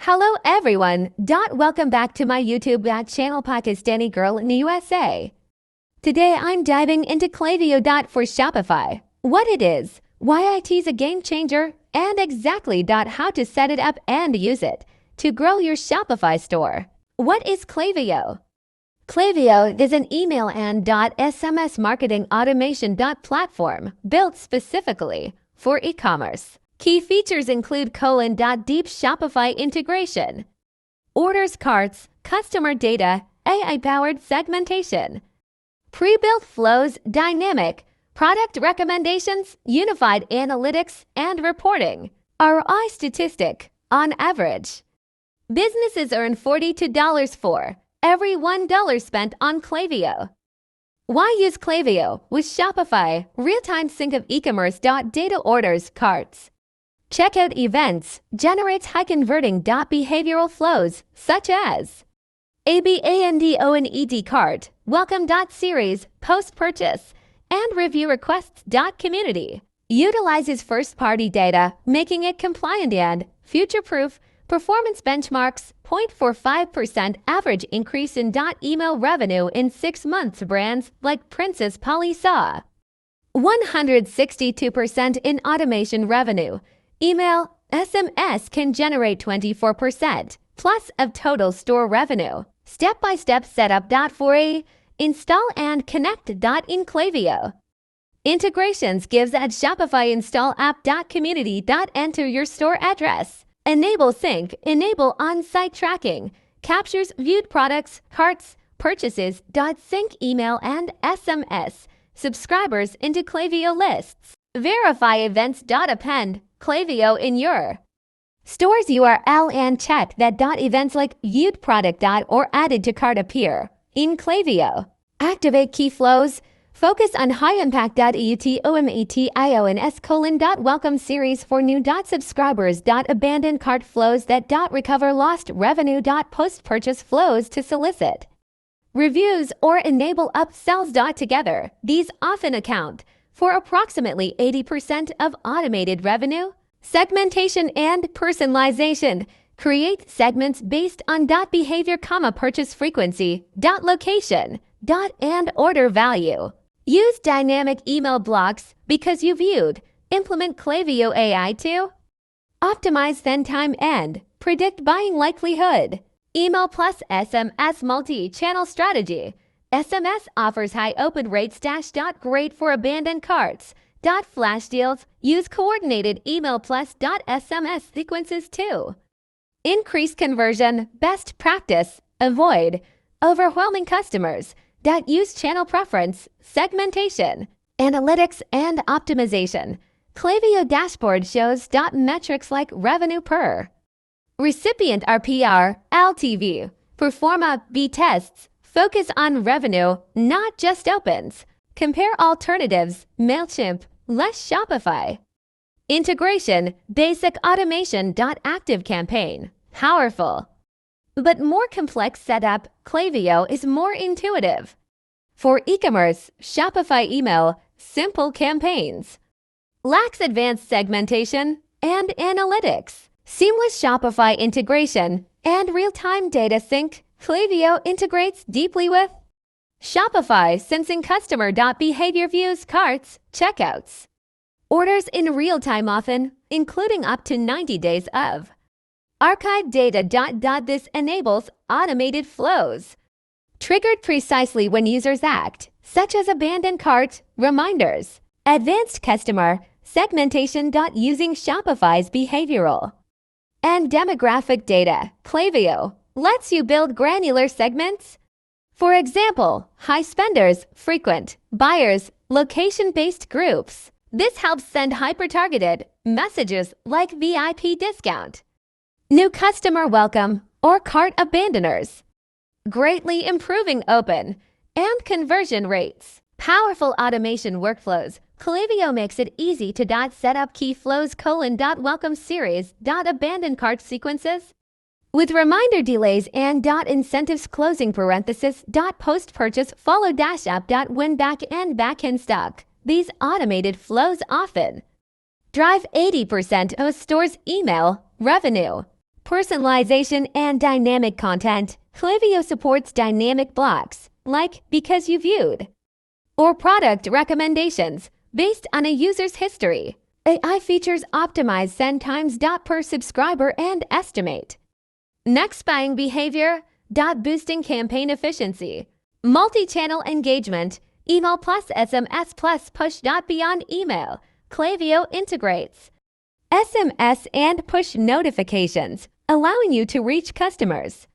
Hello everyone. Welcome back to my YouTube channel Pakistani Girl in the USA. Today I'm diving into Klaviyo for Shopify. What it is, why it is a game changer, and exactly how to set it up and use it to grow your Shopify store. What is Klaviyo? Klaviyo is an email and SMS marketing automation platform built specifically for e-commerce. Key features include deep Shopify integration, orders carts, customer data, AI-powered segmentation, pre-built flows, dynamic product recommendations, unified analytics and reporting, ROI statistic, on average. Businesses earn $42 for every $1 spent on Klaviyo. Why use Klaviyo with Shopify? Real-time sync of e-commerce data, orders, carts. Checkout events generates high-converting behavioral flows such as ABANDONED cart, welcome series, post-purchase, and review requests community. Utilizes first-party data, making it compliant and future-proof. Performance benchmarks, 0.45% average increase in email revenue in 6 months. Brands like Princess Polly saw 162% in automation revenue. Email, SMS can generate 24% plus of total store revenue. Step-by-step setup for a install and connect in Klaviyo. Integrations gives at Shopify install app community enter your store address. Enable sync, enable on-site tracking, captures viewed products, carts, purchases sync email and SMS subscribers into Klaviyo lists. Verify events append Klaviyo in your store's URL and check that events like viewed product or added to cart appear in Klaviyo. Activate key flows. Focus on high-impact UTOMATIONS welcome series for new subscribers abandon cart flows that recover lost revenue post-purchase flows to solicit reviews or enable upsells together. These often account for approximately 80% of automated revenue. Segmentation and personalization. Create segments based on behavior, purchase frequency, location, and order value. Use dynamic email blocks because you viewed. Implement Klaviyo AI to optimize send time and predict buying likelihood. Email plus SMS multi-channel strategy. SMS offers high open rates great for abandoned carts. Flash deals. Use coordinated email plus SMS sequences too. Increase conversion. Best practice. Avoid overwhelming customers. Use channel preference, segmentation, analytics, and optimization. Klaviyo dashboard shows metrics like revenue per recipient, RPR, LTV. Perform B tests. Focus on revenue, not just opens. Compare alternatives, MailChimp, less Shopify. Integration, basic automation. Active campaign, powerful. But more complex setup, Klaviyo is more intuitive. For e-commerce, Shopify email, simple campaigns. Lacks advanced segmentation and analytics. Seamless Shopify integration and real-time data sync. Klaviyo integrates deeply with Shopify, sensing customer behavior, views, carts, checkouts. Orders in real time often, including up to 90 days of archive data. This enables automated flows triggered precisely when users act, such as abandoned cart reminders. Advanced customer segmentation. Using Shopify's behavioral and demographic data. Klaviyo lets you build granular segments. For example, high spenders, frequent buyers, location-based groups. This helps send hyper-targeted messages like VIP discount, new customer welcome, or cart abandoners, greatly improving open and conversion rates. Powerful automation workflows. Klaviyo makes it easy to set up key flows welcome series abandon cart sequences with reminder delays and incentives closing parenthesis post-purchase follow up win back and back in stock. These automated flows often drive 80% of a store's email revenue. Personalization and dynamic content. Klaviyo supports dynamic blocks, like because you viewed, or product recommendations based on a user's history. AI features optimize send times per subscriber and estimate. Next buying behavior, boosting campaign efficiency. Multi-channel engagement, email plus SMS plus push. Beyond email, Klaviyo integrates SMS and push notifications, allowing you to reach customers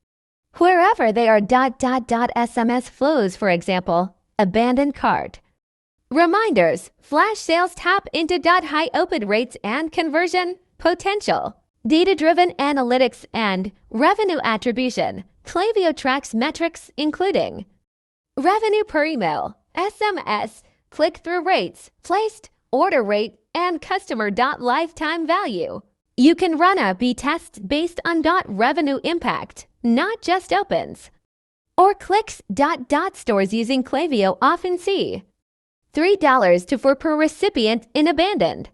wherever they are. SMS flows, for example, abandoned cart. Reminders, flash sales tap into high open rates and conversion potential. Data-driven analytics and revenue attribution. Klaviyo tracks metrics including revenue per email, SMS, click-through rates, placed order rate, and customer lifetime value. You can run A/B tests based on revenue impact, not just opens or clicks. Stores using Klaviyo often see $3 to $4 per recipient in abandoned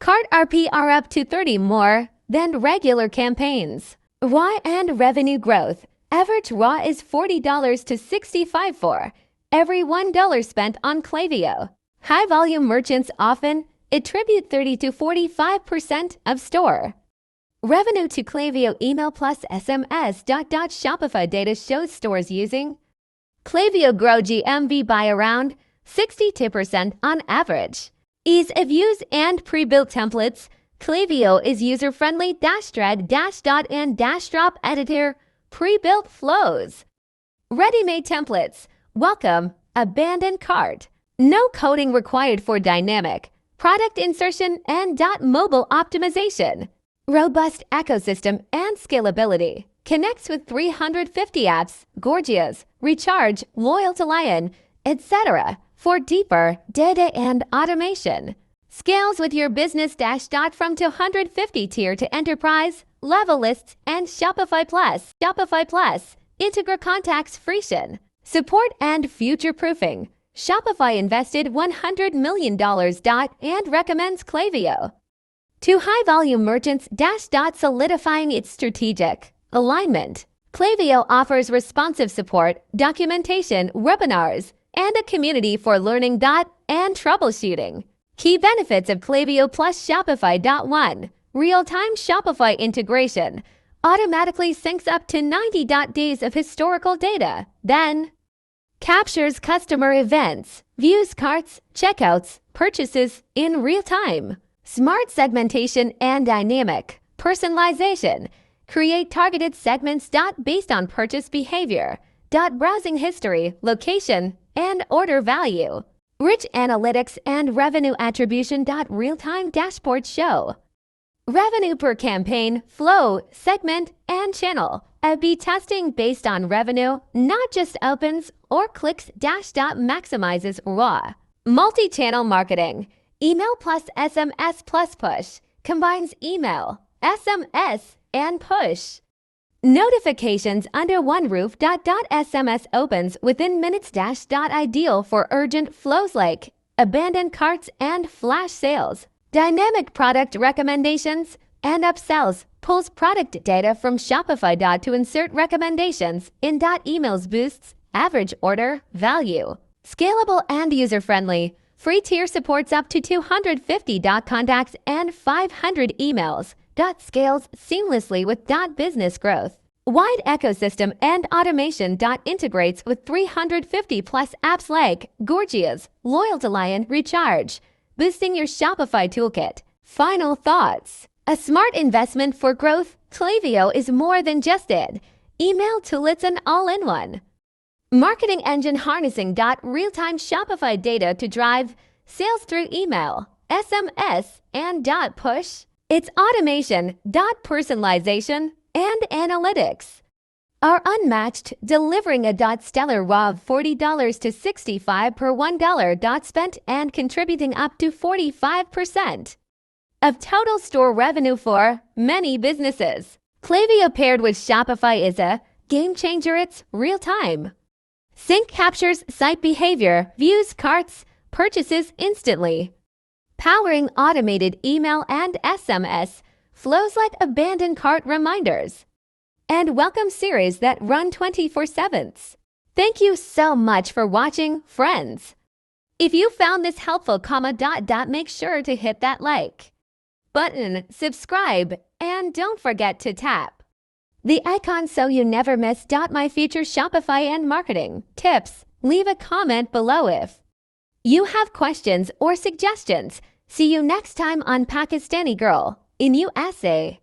cart RP are up to 30 more than regular campaigns. ROI and revenue growth. Average ROI is $40 to $65 for every $1 spent on Klaviyo. High volume merchants often attribute 30 to 45% of store revenue to Klaviyo. Email plus SMS. Shopify data shows stores using Klaviyo grow GMV by around 62% on average. Ease of use and pre-built templates. Klaviyo is user-friendly. Drag, dot, and drop editor. Pre-built flows. Ready-made templates. Welcome. Abandoned cart. No coding required for dynamic product insertion and mobile optimization. Robust ecosystem and scalability. Connects with 350 apps, Gorgias, Recharge, Loyal to Lion, etc. for deeper data and automation. Scales with your business. From 250 tier to enterprise level lists and Shopify Plus. Shopify Plus. Integra contacts Frisian. Support and future-proofing. Shopify invested $100 million and recommends Klaviyo to high-volume merchants. Solidifying its strategic alignment. Klaviyo offers responsive support, documentation, webinars, and a community for learning and troubleshooting. Key benefits of Klaviyo plus Shopify. 1. Real-time Shopify integration. Automatically syncs up to 90 days of historical data. Then captures customer events, views carts, checkouts, purchases in real time. Smart segmentation and dynamic personalization. Create targeted segments based on purchase behavior, browsing history, location, and order value. Rich analytics and revenue attribution. Real-time dashboards show revenue per campaign, flow, segment, and channel. A/B testing based on revenue, not just opens or clicks. Maximizes ROI. Multi-channel marketing. Email plus SMS plus push. Combines email, SMS, and push notifications under one roof. SMS opens within minutes. Ideal for urgent flows like abandoned carts and flash sales. Dynamic product recommendations and upsells. Pulls product data from Shopify. To insert recommendations in. Emails boosts average order value. Scalable and user-friendly. Free tier supports up to 250 contacts and 500 emails. Scales seamlessly with business growth. Wide ecosystem and automation. Integrates with 350 plus apps like Gorgias, Loyal to Lion, Recharge, boosting your Shopify toolkit. Final thoughts. A smart investment for growth. Klaviyo is more than just an email tool, it's an all-in-one marketing engine harnessing real-time Shopify data to drive sales through email, SMS, and push. Its automation, personalization, and analytics are unmatched, delivering a stellar ROI of $40 to $65 per $1 spent and contributing up to 45% of total store revenue for many businesses. Klaviyo paired with Shopify is a game changer. It's real-time sync captures site behavior, views carts, purchases instantly, powering automated email and SMS flows like abandoned cart reminders, and welcome series that run 24/7. Thank you so much for watching, friends. If you found this helpful, make sure to hit that like button, subscribe, and don't forget to tap the icon so you never miss my future Shopify and marketing tips. Leave a comment below if you have questions or suggestions. See you next time on Pakistani Girl in USA.